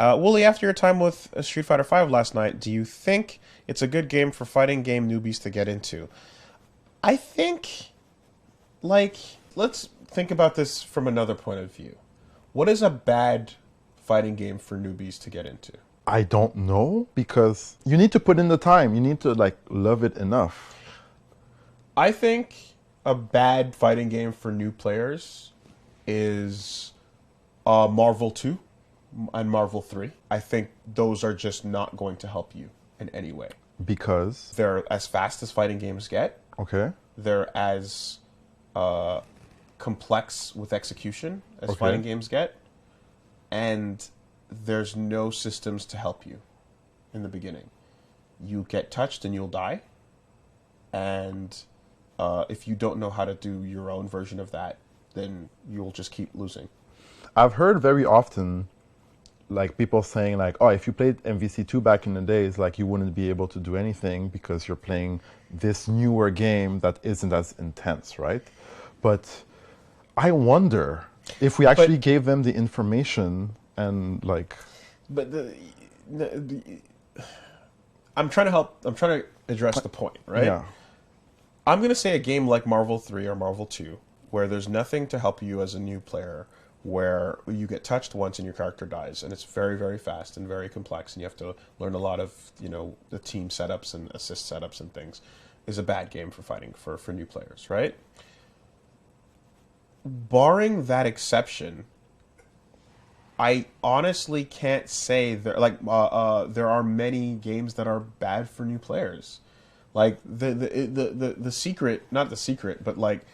Wooly, after your time with Street Fighter V last night, do you think it's a good game for fighting game newbies to get into? I think, like, let's think about this from another point of view. What is a bad fighting game for newbies to get into? I don't know, because you need to put in the time. You need to, like, love it enough. I think a bad fighting game for new players is Marvel 2 and Marvel 3. I think those are just not going to help you in any way. Because? They're as fast as fighting games get. Okay. They're as complex with execution as fighting games get. And there's no systems to help you in the beginning. You get touched and you'll die. And if you don't know how to do your own version of that, then you'll just keep losing. I've heard very often, like, people saying, like, oh, if you played MVC2 back in the days, like, you wouldn't be able to do anything because you're playing this newer game that isn't as intense, right? But I wonder if we actually gave them the information and, like... But I'm trying to address the point, right? Yeah. I'm going to say a game like Marvel 3 or Marvel 2, where there's nothing to help you as a new player, where you get touched once and your character dies, and it's very, very fast and very complex, and you have to learn a lot of, you know, the team setups and assist setups and things, is a bad game for fighting for new players, right? Barring that exception, I honestly can't say there are many games that are bad for new players. Like the secret, not the secret, but like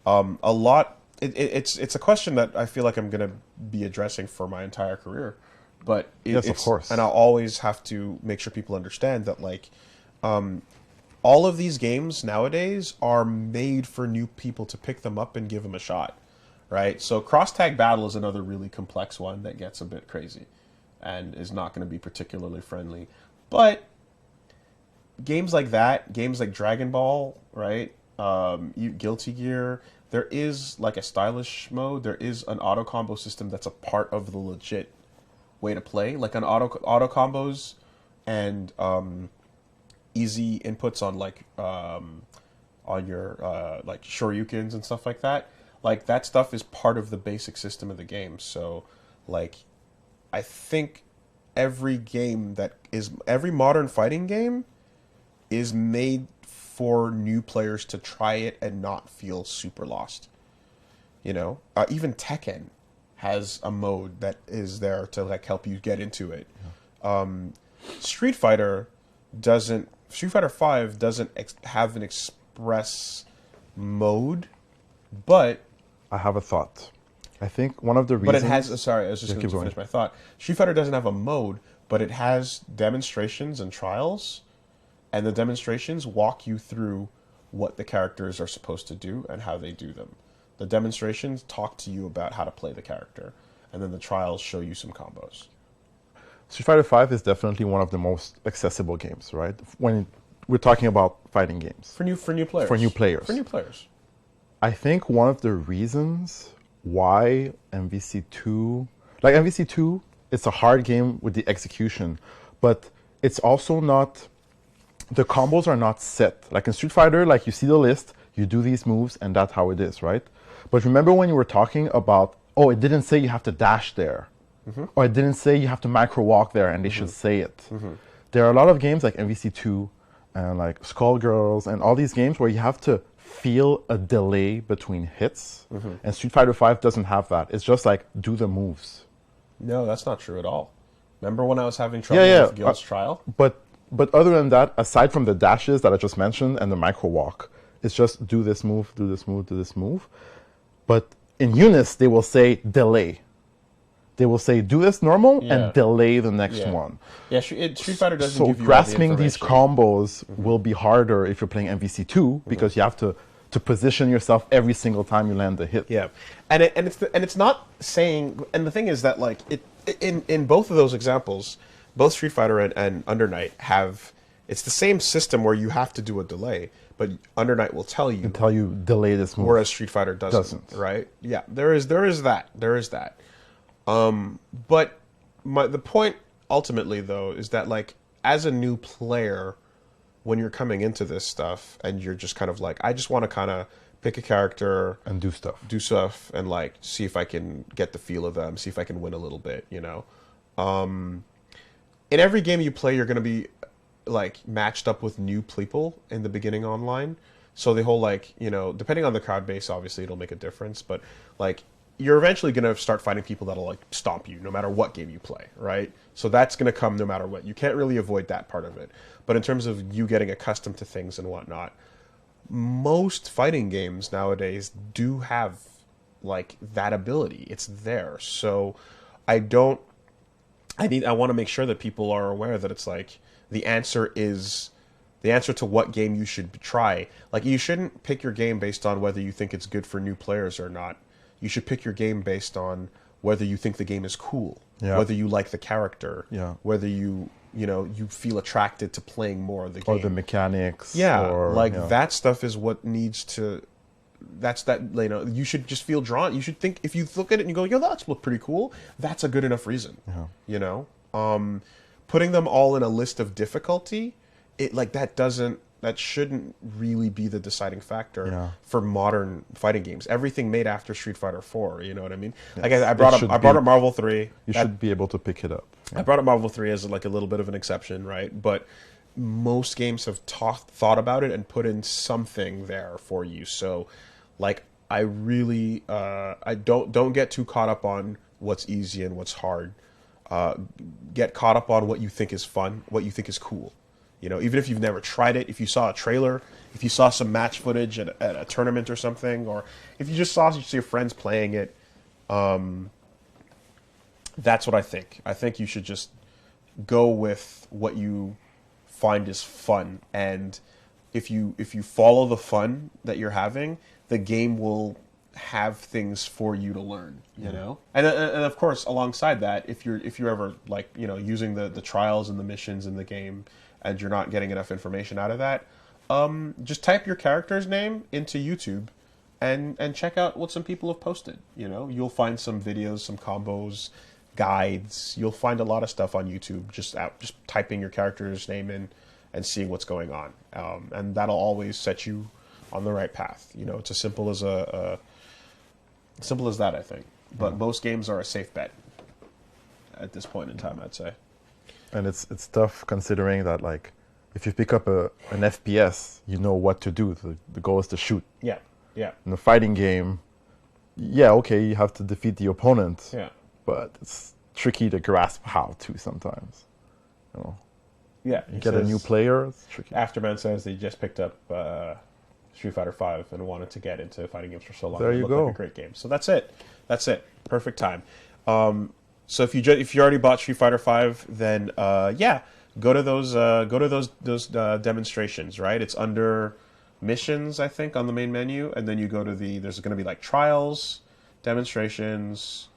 a lot. It's a question that I feel like I'm gonna be addressing for my entire career. But yes, of course, and I'll always have to make sure people understand that, like, all of these games nowadays are made for new people to pick them up and give them a shot, right? So cross tag battle is another really complex one that gets a bit crazy, and is not going to be particularly friendly, but games like that, games like Dragon Ball, right? Guilty Gear, there is like a stylish mode. There is an auto combo system that's a part of the legit way to play, like an auto combos and easy inputs on like on your like shoryukens and stuff like that. Like that stuff is part of the basic system of the game. So like I think every modern fighting game is made for new players to try it and not feel super lost. You know, even Tekken has a mode that is there to like help you get into it. Yeah. Street Fighter V doesn't have an express mode, but I have a thought. I think one of the reasons... But it has... Sorry, I was just going to finish my thought. Street Fighter doesn't have a mode, but it has demonstrations and trials, and the demonstrations walk you through what the characters are supposed to do and how they do them. The demonstrations talk to you about how to play the character, and then the trials show you some combos. Street Fighter V is definitely one of the most accessible games, right? When we're talking about fighting games. For new players. For new players. For new players. I think one of the reasons why MVC2... Like, MVC2, it's a hard game with the execution, but it's also not... The combos are not set. Like in Street Fighter, like you see the list, you do these moves, and that's how it is, right? But remember when you were talking about, oh, it didn't say you have to dash there. Mm-hmm. Or it didn't say you have to micro walk there, and they should say it. Mm-hmm. There are a lot of games like MVC2 and like Skullgirls and all these games where you have to feel a delay between hits. Mm-hmm. And Street Fighter V doesn't have that. It's just like, do the moves. No, that's not true at all. Remember when I was having trouble with Guild's Trial? But other than that, aside from the dashes that I just mentioned and the micro walk, it's just do this move, do this move, do this move. But in Unis, they will say delay. They will say do this normal and delay the next one. Yeah, Street Fighter doesn't give you grasping these combos will be harder if you're playing MVC2 because you have to position yourself every single time you land a hit. Yeah, and it's not saying. And the thing is that like in both of those examples, both Street Fighter and Under Night have, it's the same system where you have to do a delay, but Under Night will tell you delay this move, whereas Street Fighter doesn't. Right? Yeah, there is that. But the point ultimately though is that like as a new player, when you're coming into this stuff and you're just kind of like, I just want to kind of pick a character, And do stuff. do stuff, and like see if I can get the feel of them, see if I can win a little bit, you know. In every game you play, you're going to be like matched up with new people in the beginning online. So the whole like, you know, depending on the crowd base, obviously it'll make a difference, but like you're eventually going to start fighting people that'll like stomp you no matter what game you play, right? So that's going to come no matter what. You can't really avoid that part of it. But in terms of you getting accustomed to things and whatnot, most fighting games nowadays do have like that ability. It's there. So I don't I want to make sure that people are aware that it's like the answer is the answer to what game you should try. Like you shouldn't pick your game based on whether you think it's good for new players or not. You should pick your game based on whether you think the game is cool, Yeah. whether you like the character, Yeah. whether you know you feel attracted to playing more of the game. Or the mechanics. Yeah, or, like yeah. that stuff is what needs to. That's that. You know, you should just feel drawn. You should think if you look at it and you go, "Yo, that's look pretty cool." That's a good enough reason. Yeah. You know, putting them all in a list of difficulty, it like that shouldn't really be the deciding factor Yeah. for modern fighting games. Everything made after Street Fighter 4. You know what I mean? Like Yes. I brought It up I should brought be- up Marvel 3. You should be able to pick it up. I brought up Marvel 3 as like a little bit of an exception, right? But most games have thought about it and put in something there for you. So, like, I really, I don't get too caught up on what's easy and what's hard. Get caught up on what you think is fun, what you think is cool. You know, even if you've never tried it, if you saw a trailer, if you saw some match footage at a tournament or something, or if you just saw your friends playing it, that's what I think. I think you should just go with what you find is fun, and if you follow the fun that you're having, the game will have things for you to learn. You know, and of course, alongside that, if you're ever like using the trials and the missions in the game, and you're not getting enough information out of that, just type your character's name into YouTube. And check out what some people have posted. You know, you'll find some videos, some combos, guides. You'll find a lot of stuff on YouTube just typing your character's name in and seeing what's going on, and that'll always set you on the right path. You know, it's as simple as simple as that, I think. But most games are a safe bet at this point in time, I'd say. And it's tough considering that, like, if you pick up an FPS, you know what to do. The goal is to shoot. Yeah, yeah, In a fighting game, yeah, okay, you have to defeat the opponent, yeah, but it's tricky to grasp how to sometimes. You know, yeah. you get a new player, it's tricky. Afterman says they just picked up Street Fighter 5 and wanted to get into fighting games for so long. There It you looked go. like a great game. So that's it. That's it. Perfect time. So if you already bought Street Fighter 5, then yeah, go to those demonstrations. Right, it's under missions, I think, on the main menu, and then you go to there's going to be like trials, demonstrations,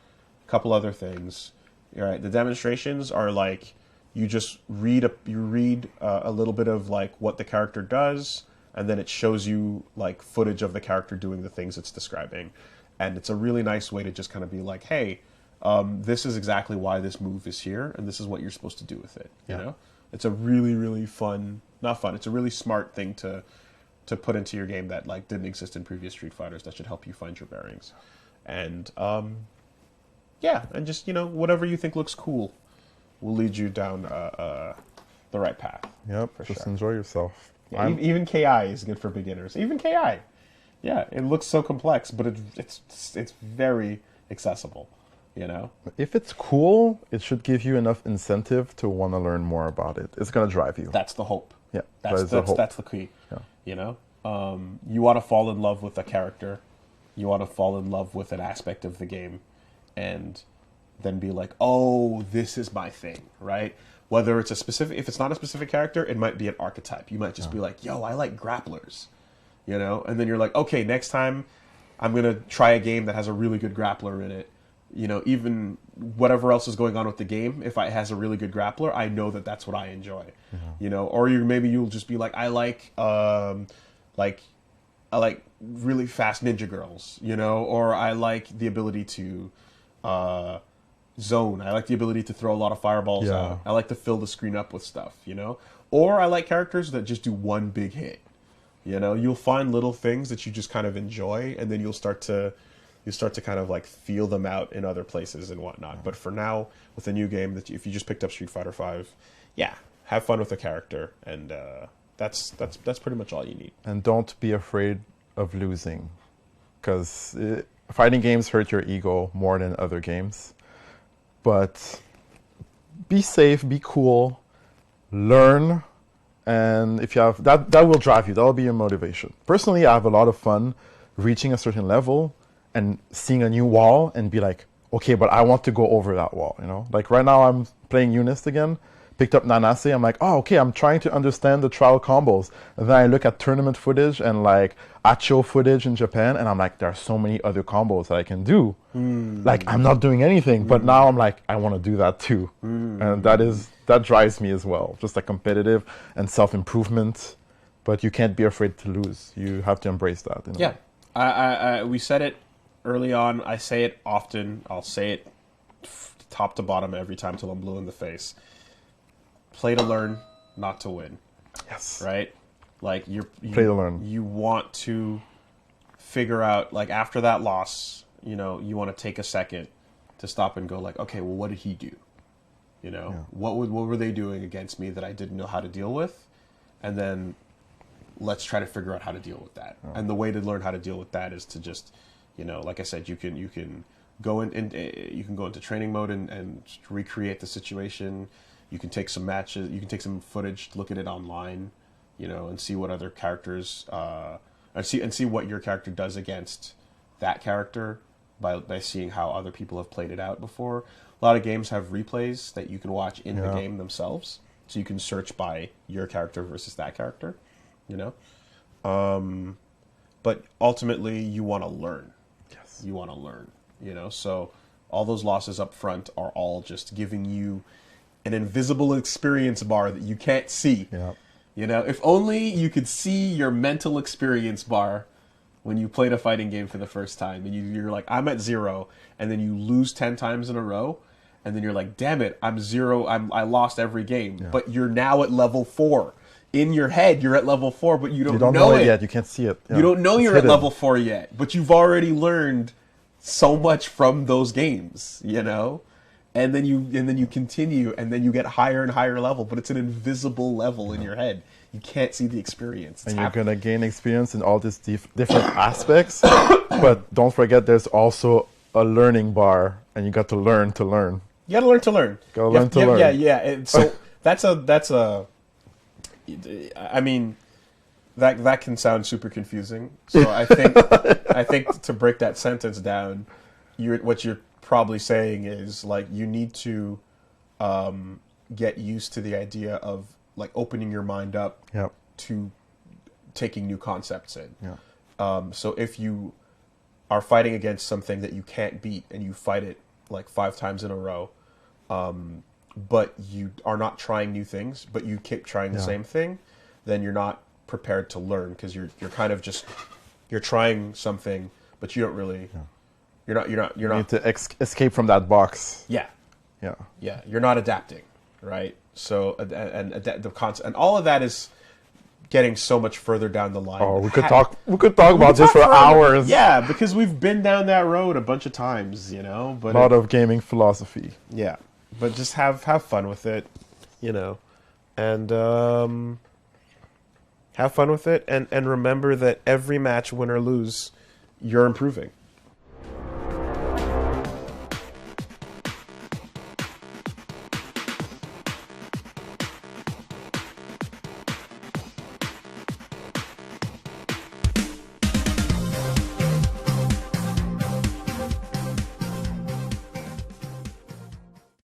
a couple other things. All right, the demonstrations are like you just read a little bit of like what the character does, and then it shows you like footage of the character doing the things it's describing, and it's a really nice way to just kind of be like, hey, this is exactly why this move is here, and this is what you're supposed to do with it. You know, it's a really, really fun, not fun. It's a really smart thing to put into your game that like didn't exist in previous Street Fighters that should help you find your bearings, and yeah, and just whatever you think looks cool will lead you down the right path. Yep, for just sure. enjoy yourself. Yeah, even KI is good for beginners. Even KI, yeah, it looks so complex, but it's very accessible. You know, If it's cool, it should give you enough incentive to want to learn more about it. It's going to drive you. that's the hope. Yeah, That's that is the hope. that's the key. Yeah. You know, you want to fall in love with a character, you want to fall in love with an aspect of the game, and then be like, oh, this is my thing, right? Whether it's if it's not a specific character, it might be an archetype. You might just be like, yo, I like grapplers, and then you're like, okay, next time I'm gonna try a game that has a really good grappler in it. Even whatever else is going on with the game, if it has a really good grappler, I know that that's what I enjoy. Or maybe you'll just be like, I like really fast ninja girls, or I like the ability to zone. I like the ability to throw a lot of fireballs Yeah. out. I like to fill the screen up with stuff, you know? Or I like characters that just do one big hit. You know, you'll find little things that you just kind of enjoy, and then you'll start to kind of like feel them out in other places and whatnot. But for now, with a new game, that if you just picked up Street Fighter V, yeah, have fun with the character, and that's pretty much all you need. And don't be afraid of losing, because fighting games hurt your ego more than other games. But be safe, be cool, learn, and if you have that, that will drive you. That will be your motivation. Personally, I have a lot of fun reaching a certain level and seeing a new wall and be like, okay, but I want to go over that wall. You know, like right now I'm playing Eunice again. Picked up Nanase. I'm like, oh, okay, I'm trying to understand the trial combos. And then I look at tournament footage and like Acho footage in Japan, and I'm like, there are so many other combos that I can do. Like I'm not doing anything, but now I'm like, I want to do that too. And that drives me as well. Just like competitive and self-improvement. But you can't be afraid to lose. You have to embrace that. Yeah, we said it early on. I say it often. I'll say it top to bottom every time till I'm blue in the face. Play to learn, not to win. Yes. Right? Like you play to learn. You want to figure out, like after that loss, you know, you want to take a second to stop and go like, okay, well, what did he do? You know, what were they doing against me that I didn't know how to deal with? And then let's try to figure out how to deal with that. And the way to learn how to deal with that is to just, you know, like I said, you can go you can go into training mode and recreate the situation. You can take some matches. You can take some footage, look at it online, you know, and see what other characters and see what your character does against that character by seeing how other people have played it out before. A lot of games have replays that you can watch in the game themselves, so you can search by your character versus that character, you know. But ultimately, you want to learn. Yes. You want to learn, you know. So all those losses up front are all just giving you an invisible experience bar that you can't see. Yeah. You know, if only you could see your mental experience bar when you played a fighting game for the first time, and you're like, I'm at 0, and then you lose 10 times in a row, and then you're like, damn it, I'm 0, I lost every game. Yeah. But you're now at level 4. In your head, you're at level 4, but you don't know it yet. You can't see it. Yeah. You don't know you're hidden. At level 4 yet, but you've already learned so much from those games, you know? And then you continue, and then you get higher and higher level, but it's an invisible level in your head. You can't see the experience. And you're going to gain experience in all these different aspects, but don't forget there's also a learning bar, and you got to learn to learn. You got to learn to learn. Got to learn to learn. Yeah. And so that's a. I mean, that can sound super confusing. So I think to break that sentence down, what you're probably saying is like you need to get used to the idea of like opening your mind up to taking new concepts in. So if you are fighting against something that you can't beat and you fight it like 5 times in a row, but you are not trying new things, but you keep trying the same thing, then you're not prepared to learn, because you're kind of just you're trying something, but you don't really you're not you need to escape from that box. Yeah. You're not adapting, right? So the concept and all of that is getting so much further down the line. Oh, we could talk about this for hours. Yeah, because we've been down that road a bunch of times, you know. But a lot of gaming philosophy. Yeah, but just have fun with it, you know, and have fun with it, and remember that every match, win or lose, you're improving.